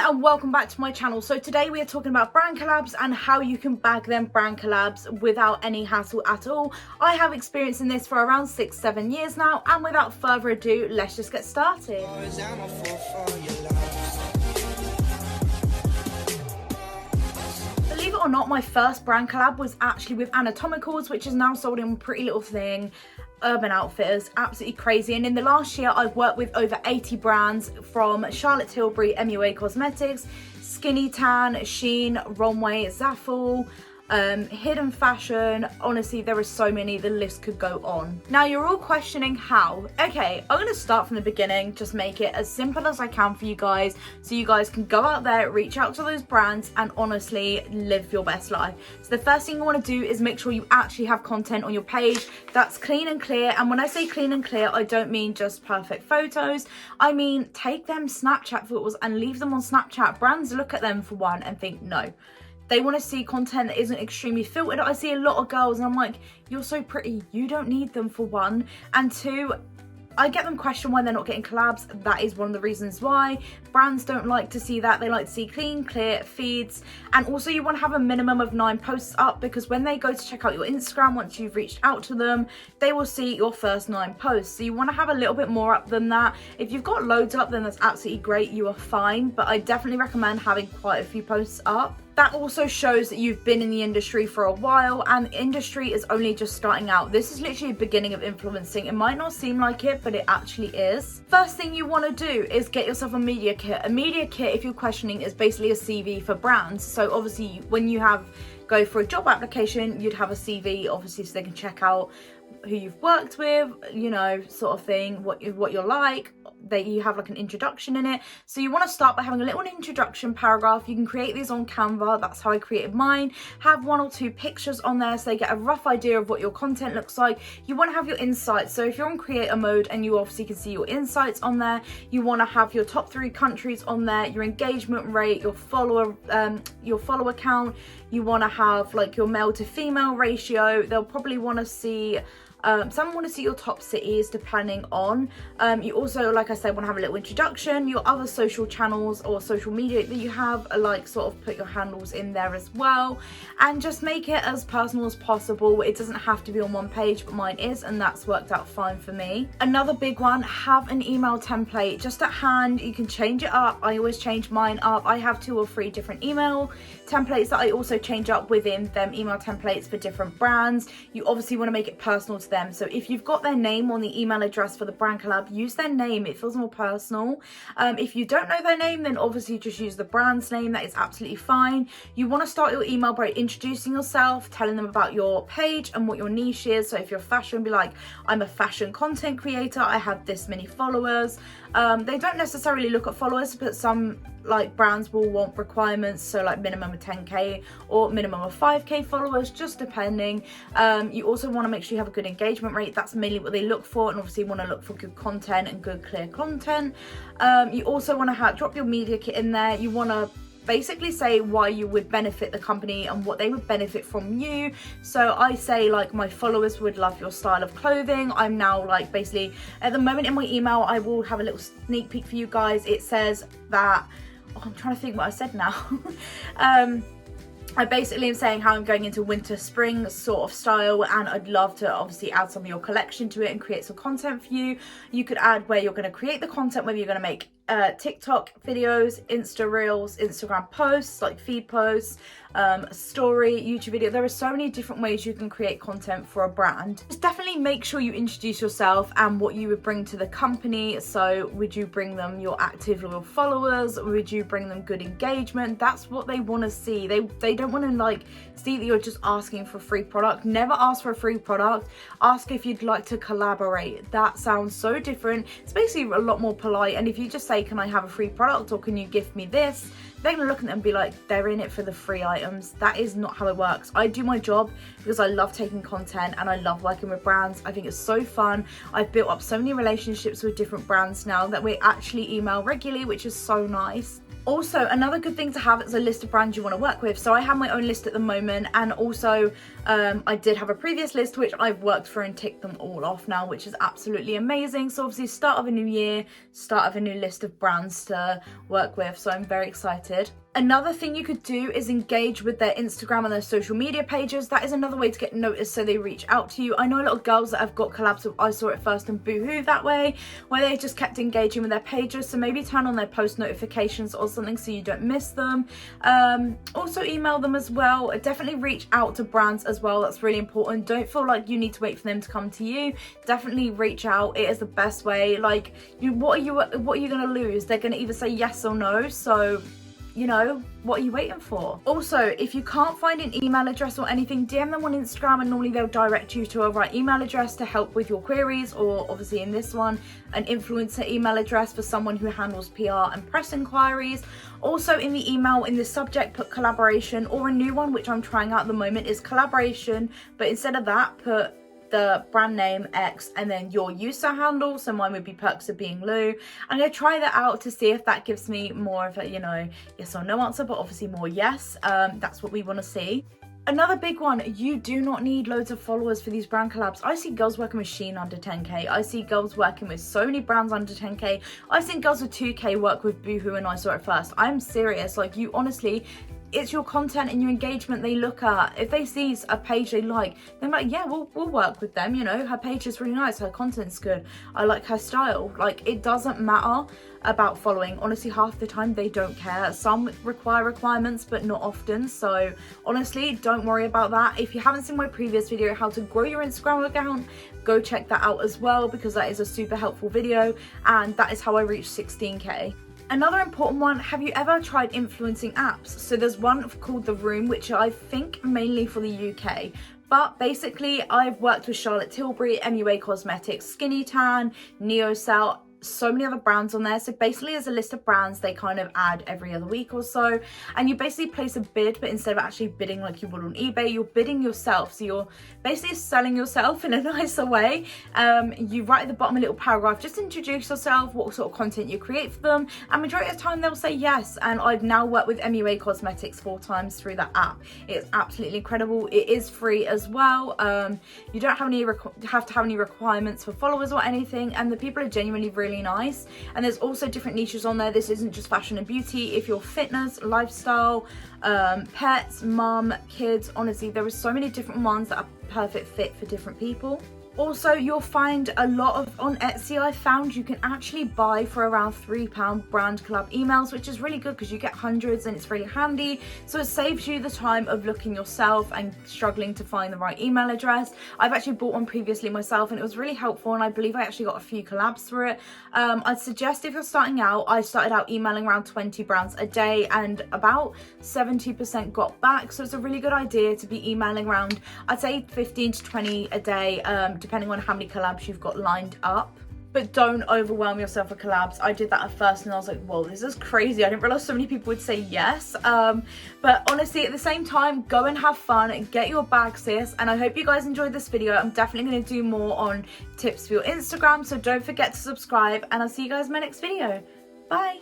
and welcome back to my channel. So today we are talking about brand collabs and how you can bag them brand collabs without any hassle at all. I have experience in this for around 6-7 years now, and without further ado, let's just get started. Believe it or not, my first brand collab was actually with Anatomicals, which is now sold in Pretty Little Thing, Urban Outfitters. Absolutely crazy. And in the last year I've worked with over 80 brands, from Charlotte Tilbury, MUA Cosmetics, Skinny Tan, Shein, Runway, Zaful, Hidden Fashion. Honestly, there are so many, the list could go on. Now you're all questioning how. Okay, I'm going to start from the beginning, just make it as simple as I can for you guys, so you guys can go out there, reach out to those brands and honestly live your best life. So the first thing you want to do is make sure you actually have content on your page that's clean and clear. And when I say clean and clear, I don't mean just perfect photos. I mean, take them Snapchat photos and leave them on Snapchat. Brands look at them for one and think, no. They want to see content that isn't extremely filtered. I see a lot of girls and I'm like, you're so pretty, you don't need them, for one. And two, I get them question why they're not getting collabs. That is one of the reasons why. Brands don't like to see that. They like to see clean, clear feeds. And also you want to have a minimum of 9 posts up, because when they go to check out your Instagram, once you've reached out to them, they will see your first 9 posts. So you want to have a little bit more up than that. If you've got loads up, then that's absolutely great. You are fine. But I definitely recommend having quite a few posts up. That also shows that you've been in the industry for a while, and the industry is only just starting out. This is literally the beginning of influencing. It might not seem like it, but it actually is. First thing you want to do is get yourself a media kit. A media kit, if you're questioning, is basically a CV for brands. So obviously when you go for a job application, you'd have a CV, obviously, so they can check out who you've worked with, you know, sort of thing, what you're like. You have like an introduction in it. So you want to start by having a little introduction paragraph. You can create these on Canva. That's how I created mine. Have 1 or 2 pictures on there so they get a rough idea of what your content looks like. You want to have your insights. So if you're on creator mode and you obviously can see your insights on there, you want to have your top 3 countries on there, your engagement rate, your follower count. You want to have like your male to female ratio. They'll probably want to see some want to see your top cities, depending on. You also, like I said, want to have a little introduction, your other social channels or social media that you have, like sort of put your handles in there as well, and just make it as personal as possible. It doesn't have to be on one page, but mine is, and that's worked out fine for me. Another big one, have an email template just at hand. You can change it up. I always change mine up. I have 2 or 3 different email templates that I also change up within them email templates for different brands. You obviously want to make it personal to them. So if you've got their name on the email address for the brand collab, use their name. It feels more personal. If you don't know their name, then obviously just use the brand's name. That is absolutely fine. You want to start your email by introducing yourself, telling them about your page and what your niche is. So if you're fashion, be like, I'm a fashion content creator, I have this many followers. They don't necessarily look at followers, but some like brands will want requirements, so like minimum of 10k or minimum of 5k followers, just depending. You also want to make sure you have a good engagement rate. That's mainly what they look for, and obviously you want to look for good content and good clear content. You also want to drop your media kit in there. You want to basically say why you would benefit the company and what they would benefit from you. So I say, like, my followers would love your style of clothing. I'm now like, basically at the moment in my email, I will have a little sneak peek for you guys. It says that, I'm trying to think what I said now. I basically am saying how I'm going into winter spring sort of style, and I'd love to obviously add some of your collection to it and create some content for you. You could add where you're going to create the content, whether you're going to make TikTok videos, Insta Reels, Instagram posts, like feed posts, story, YouTube video. There are so many different ways you can create content for a brand. Just definitely make sure you introduce yourself and what you would bring to the company. So would you bring them your active loyal followers? Would you bring them good engagement? That's what they want to see. They don't want to like see that you're just asking for a free product. Never ask for a free product. Ask if you'd like to collaborate. That sounds so different. It's basically a lot more polite. And if you just say, can I have a free product, or can you gift me this, they're gonna look at them and be like, they're in it for the free items. That is not how it works. I do my job because I love taking content and I love working with brands. I think it's so fun. I've built up so many relationships with different brands now that we actually email regularly, which is so nice. Also, another good thing to have is a list of brands you want to work with. So I have my own list at the moment, and also I did have a previous list which I've worked through and ticked them all off now, which is absolutely amazing. So obviously start of a new year, start of a new list of brands to work with, so I'm very excited. Another thing you could do is engage with their Instagram and their social media pages. That is another way to get noticed, so they reach out to you. I know a lot of girls that have got collabs with I Saw It First and Boohoo that way, where they just kept engaging with their pages. So maybe turn on their post notifications or something so you don't miss them. Also email them as well. Definitely reach out to brands as well. That's really important. Don't feel like you need to wait for them to come to you. Definitely reach out. It is the best way. Like, what are you gonna lose? They're gonna either say yes or no. So, you know, what are you waiting for? Also, if you can't find an email address or anything, DM them on Instagram, and normally they'll direct you to a right email address to help with your queries, or obviously in this one, an influencer email address for someone who handles PR and press inquiries. Also in the email, in the subject, put collaboration, or a new one which I'm trying out at the moment is collaboration, but instead of that, put the brand name X and then your user handle. So mine would be Perks of Being Lou. I'm going to try that out to see if that gives me more of a, you know, yes or no answer, but obviously more yes. That's what we want to see. Another big one, you do not need loads of followers for these brand collabs. I see girls working with Shein under 10k. I see girls working with so many brands under 10k. I've seen girls with 2k work with Boohoo and I Saw It First. I'm serious. Like, you honestly, it's your content and your engagement they look at. If they see a page they like, they're like, yeah, we'll work with them. You know, her page is really nice, her content's good, I like her style. Like, it doesn't matter about following. Honestly, half the time they don't care. Some require requirements, but not often. So honestly, don't worry about that. If you haven't seen my previous video, how to grow your Instagram account, go check that out as well, because that is a super helpful video, and that is how I reached 16k. Another important one, have you ever tried influencing apps? So there's one called The Room, which I think mainly for the UK. But basically, I've worked with Charlotte Tilbury, MUA Cosmetics, Skinny Tan, Neocell, so many other brands on there. So basically, there's a list of brands they kind of add every other week or so, and you basically place a bid, but instead of actually bidding like you would on eBay, you're bidding yourself. So you're basically selling yourself in a nicer way. You write at the bottom a little paragraph, just introduce yourself, what sort of content you create for them, and majority of the time they'll say yes. And I've now worked with MUA Cosmetics 4 times through that app. It's absolutely incredible. It is free as well. You don't have to have any requirements for followers or anything, and the people are genuinely really nice. And there's also different niches on there. This isn't just fashion and beauty. If you're fitness, lifestyle, pets, mum, kids, honestly, there are so many different ones that are perfect fit for different people. Also, you'll find a lot of, on Etsy, I found you can actually buy for around £3 brand collab emails, which is really good because you get hundreds and it's really handy. So it saves you the time of looking yourself and struggling to find the right email address. I've actually bought one previously myself and it was really helpful, and I believe I actually got a few collabs through it. I'd suggest if you're starting out, I started out emailing around 20 brands a day and about 70% got back. So it's a really good idea to be emailing around, I'd say 15 to 20 a day, depending on how many collabs you've got lined up. But don't overwhelm yourself with collabs. I did that at first and I was like, whoa, this is crazy. I didn't realize so many people would say yes. But honestly, at the same time, go and have fun and get your bag, sis. And I hope you guys enjoyed this video. I'm definitely going to do more on tips for your Instagram, so don't forget to subscribe, and I'll see you guys in my next video. Bye.